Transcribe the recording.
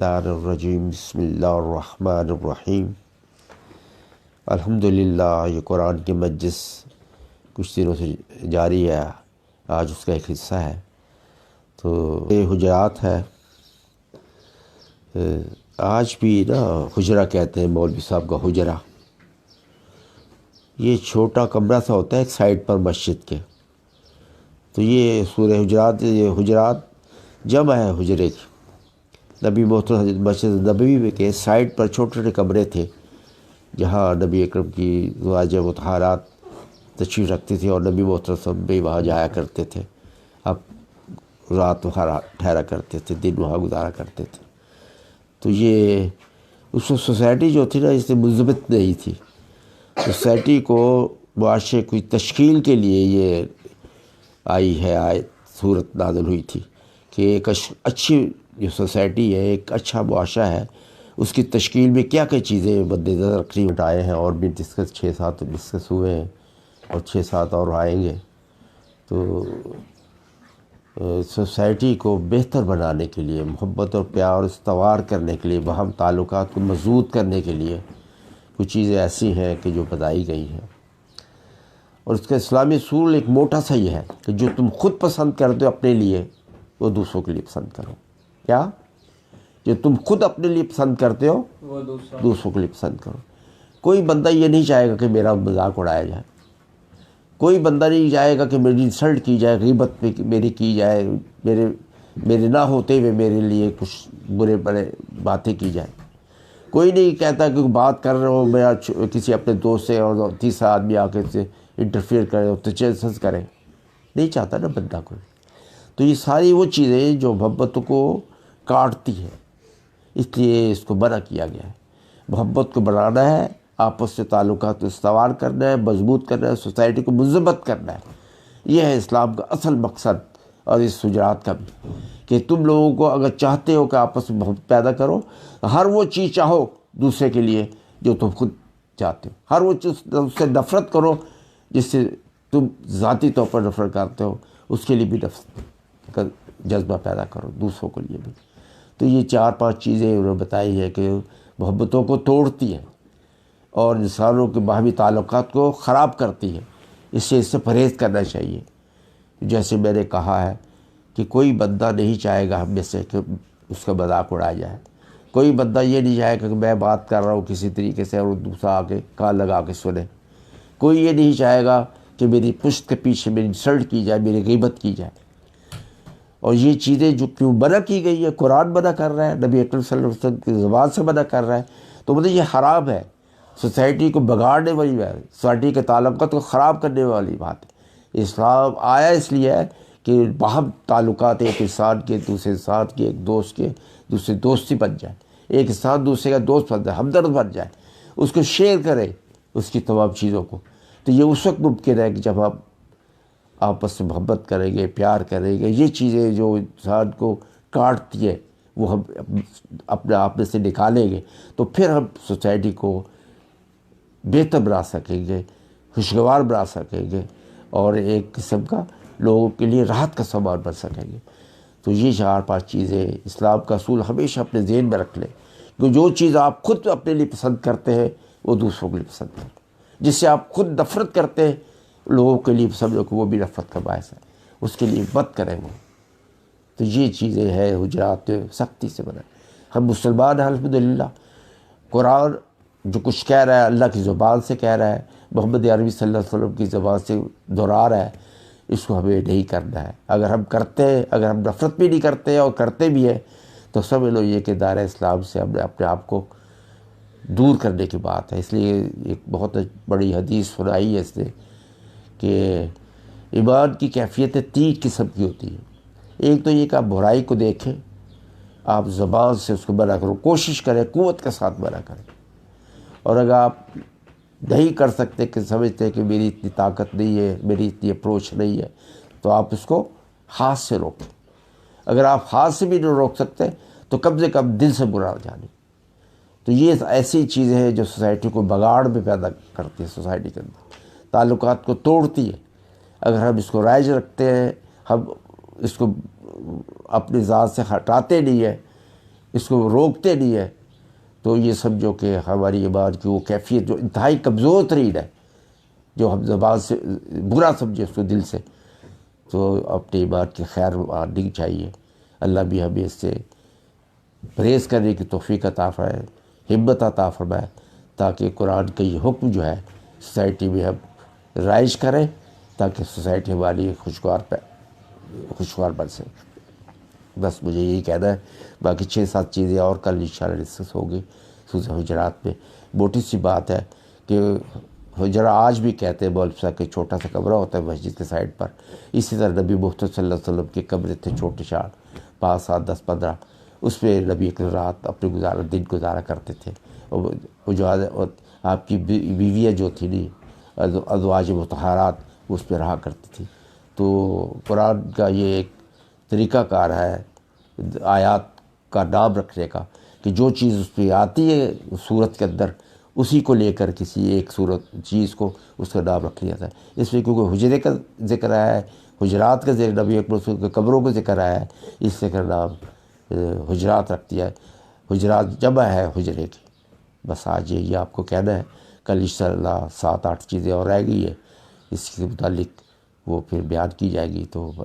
الشیطان الرجیم بسم اللہ الرحمن الرحیم۔ الحمدللہ، یہ قرآن کی مجلس کچھ دنوں سے جاری ہے، آج اس کا ایک حصہ ہے۔ تو یہ حجرات ہے، آج بھی نا حجرہ کہتے ہیں مولوی صاحب کا حجرہ۔ یہ چھوٹا کمرہ سا ہوتا ہے ایک سائڈ پر مسجد کے، تو یہ سورہ حجرات، یہ حجرات جمع ہے حجرے کی۔ نبی محترم مسجد نبوی کے سائڈ پر چھوٹے چھوٹے کمرے تھے جہاں نبی اکرم کی ازواج مطہرات تشریف رکھتی تھی، اور نبی محترم بھی وہاں جایا کرتے تھے، اب رات وہاں ٹھہرا کرتے تھے، دن وہاں گزارا کرتے تھے۔ تو یہ اس وقت سوسائٹی جو تھی نا، اس سے مثبت نہیں تھی۔ سوسائٹی کو معاشرے کی تشکیل کے لیے یہ آئی ہے آیت، صورت نازل ہوئی تھی کہ ایک اچھی جو سوسائٹی ہے، ایک اچھا معاشرہ ہے، اس کی تشکیل میں کیا کیا چیزیں مد نظر رکھنی آئے ہیں، اور بھی ڈسکس 6-7 ڈسکس ہوئے ہیں اور 6-7 اور آئیں گے۔ تو سوسائٹی کو بہتر بنانے کے لیے، محبت اور پیار استوار کرنے کے لیے، باہم تعلقات کو مضبوط کرنے کے لیے کچھ چیزیں ایسی ہیں کہ جو بتائی گئی ہیں۔ اور اس کا اسلامی اصول ایک موٹا سا یہ ہے کہ جو تم خود پسند کرتے ہو اپنے لیے، وہ دوسروں کے لیے پسند کرو۔ کیا؟ جو تم خود اپنے لیے پسند کرتے ہو وہ دوسروں کے لیے پسند کرو۔ کوئی بندہ یہ نہیں چاہے گا کہ میرا مذاق اڑایا جائے، کوئی بندہ نہیں چاہے گا کہ میری انسلٹ کی جائے، غیبت میری کی جائے، میرے نہ ہوتے ہوئے میرے لیے کچھ برے بڑے باتیں کی جائیں۔ کوئی نہیں کہتا کہ بات کر رہے ہو میرا کسی اپنے دوست سے اور تیسرا آدمی آ کے سے انٹرفیئر کرے، تجسس کرے، نہیں چاہتا نا بندہ کوئی۔ تو یہ ساری وہ چیزیں جو محبت کو کاٹتی ہیں، اس لیے اس کو منع کیا گیا ہے۔ محبت کو بڑھانا ہے، آپس سے تعلقات کو استوار کرنا ہے، مضبوط کرنا ہے، سوسائٹی کو منظمت کرنا ہے۔ یہ ہے اسلام کا اصل مقصد، اور اس حجرات کا بھی، کہ تم لوگوں کو اگر چاہتے ہو کہ آپس میں محبت پیدا کرو، ہر وہ چیز چاہو دوسرے کے لیے جو تم خود چاہتے ہو، ہر وہ چیز اس سے نفرت کرو جس سے تم ذاتی طور پر نفرت کرتے ہو، اس کے لیے بھی نفرت کا جذبہ پیدا کرو، دوسروں کے لیے بھی۔ تو یہ 4-5 چیزیں انہوں نے بتائی ہے کہ محبتوں کو توڑتی ہیں اور انسانوں کے باہمی تعلقات کو خراب کرتی ہے، اس سے پرہیز کرنا چاہیے۔ جیسے میں نے کہا ہے کہ کوئی بندہ نہیں چاہے گا ہم میں سے کہ اس کا مذاق اڑایا جائے، کوئی بندہ یہ نہیں چاہے گا کہ میں بات کر رہا ہوں کسی طریقے سے اور دوسرا آ کے کان لگا کے سنے، کوئی یہ نہیں چاہے گا کہ میری پشت کے پیچھے میری انسلٹ کی جائے، میری غیبت کی جائے۔ اور یہ چیزیں جو کیوں منع کی گئی ہے، قرآن منع کر رہا ہے، نبی اکرم صلی اللہ علیہ وسلم کی زبان سے منع کر رہا ہے، تو مطلب یہ حرام ہے، سوسائٹی کو بگاڑنے والی بات ہے، سوسائٹی کے تعلقات کو خراب کرنے والی بات ہے۔ اسلام آیا اس لیے ہے کہ باہم تعلقات ایک انسان کے دوسرے انسان کے، ایک دوست کے دوسرے دوستی بن جائے، ایک انسان دوسرے کا دوست بن جائے، ہمدرد بن جائے، اس کو شیئر کرے اس کی تمام چیزوں کو۔ تو یہ اس وقت ممکن ہے کہ جب آپ آپس میں محبت کریں گے، پیار کریں گے، یہ چیزیں جو انسان کو کاٹتی ہے وہ ہم اپنے آپ میں سے نکالیں گے، تو پھر ہم سوسائٹی کو بہتر بنا سکیں گے، خوشگوار بنا سکیں گے، اور ایک قسم کا لوگوں کے لیے راحت کا سامان بن سکیں گے۔ تو یہ 4-5 چیزیں اسلام کا اصول ہمیشہ اپنے ذہن میں رکھ لیں کہ جو چیز آپ خود اپنے لیے پسند کرتے ہیں وہ دوسروں کے لیے پسند کریں، جس سے آپ خود نفرت کرتے ہیں لوگوں کے لیے سمجھو کہ وہ بھی نفرت کا باعث ہے، اس کے لیے مت کریں وہ۔ تو یہ چیزیں ہیں حجرات سختی سے بنائیں۔ ہم مسلمان ہیں الحمدللہ، قرآن جو کچھ کہہ رہا ہے اللہ کی زبان سے کہہ رہا ہے، محمد عربی صلی اللہ علیہ وسلم کی زبان سے دہرا رہا ہے، اس کو ہمیں نہیں کرنا ہے۔ اگر ہم کرتے ہیں، اگر ہم نفرت بھی نہیں کرتے اور کرتے بھی ہیں، تو سمجھ لو یہ کہ دائرہ اسلام سے ہم نے اپنے آپ کو دور کرنے کی بات ہے۔ اس لیے ایک بہت بڑی حدیث سنائی ہے اس نے کہ ایمان کی کیفیتیں 3 قسم کی ہوتی ہیں۔ ایک تو یہ کہ آپ برائی کو دیکھیں، آپ زبان سے اس کو منع کرو، کوشش کریں، قوت کے ساتھ منع کریں، اور اگر آپ نہیں کر سکتے کہ سمجھتے کہ میری اتنی طاقت نہیں ہے، میری اتنی اپروچ نہیں ہے، تو آپ اس کو ہاتھ سے روکیں۔ اگر آپ ہاتھ سے بھی نہیں روک سکتے تو کم سے کم دل سے برا جانیں۔ تو یہ ایسی چیزیں ہیں جو سوسائٹی کو بگاڑ میں پیدا کرتی ہے، سوسائٹی کے اندر تعلقات کو توڑتی ہے۔ اگر ہم اس کو رائج رکھتے ہیں، ہم اس کو اپنی ذات سے ہٹاتے نہیں ہیں، اس کو روکتے نہیں ہیں، تو یہ سمجھو کہ ہماری ایمان کی وہ کیفیت جو انتہائی کمزور ترین ہے، جو ہم زبان سے برا سمجھے اس کو دل سے، تو اپنے ایمان کی خیر ماننی چاہیے۔ اللہ بھی ہمیں اس سے پرہیز کرنے کی توفیق عطا فرمائے، ہمت عطا فرمائے، تاکہ قرآن کا یہ حکم جو ہے سوسائٹی میں ہم رائج کریں، تاکہ سوسائٹی ہماری خوشگوار بن سکے۔ بس مجھے یہی کہنا ہے، باقی 6-7 چیزیں اور کل انشاءاللہ ڈسکس ہوگی سورۃ حجرات میں۔ موٹی سی بات ہے کہ حجرہ آج بھی کہتے ہیں مولوی صاحب کہ چھوٹا سا کمرہ ہوتا ہے مسجد کے سائڈ پر، اسی طرح نبی محمد صلی اللہ علیہ وسلم کے کمرے تھے چھوٹے 4، 5، 7، 10، 15، اس پہ نبی کی رات اپنے دن گزارا کرتے تھے۔ اور جو آپ کی بیویاں جو تھی نہیں ازواج مطہرات، اس پہ رہا کرتی تھی۔ تو قرآن کا یہ ایک طریقہ کار ہے آیات کا نام رکھنے کا، کہ جو چیز اس پہ آتی ہے سورت کے اندر، اسی کو لے کر کسی ایک چیز کو اس کا نام رکھ لیا تھا۔ اس میں کیونکہ حجرے کا ذکر آیا ہے، حجرات کا ذکر، نبی اکرم صلی اللہ علیہ وسلم کے قبروں کا ذکر آیا ہے، اس سے کا نام حجرات رکھ دیا ہے۔ حجرات جمع ہے حجرے کی۔ بس آج یہی آپ کو کہنا ہے، کل انشاءاللہ 7-8 چیزیں اور رہ گئی ہے اس کے متعلق، وہ پھر بیان کی جائے گی۔ تو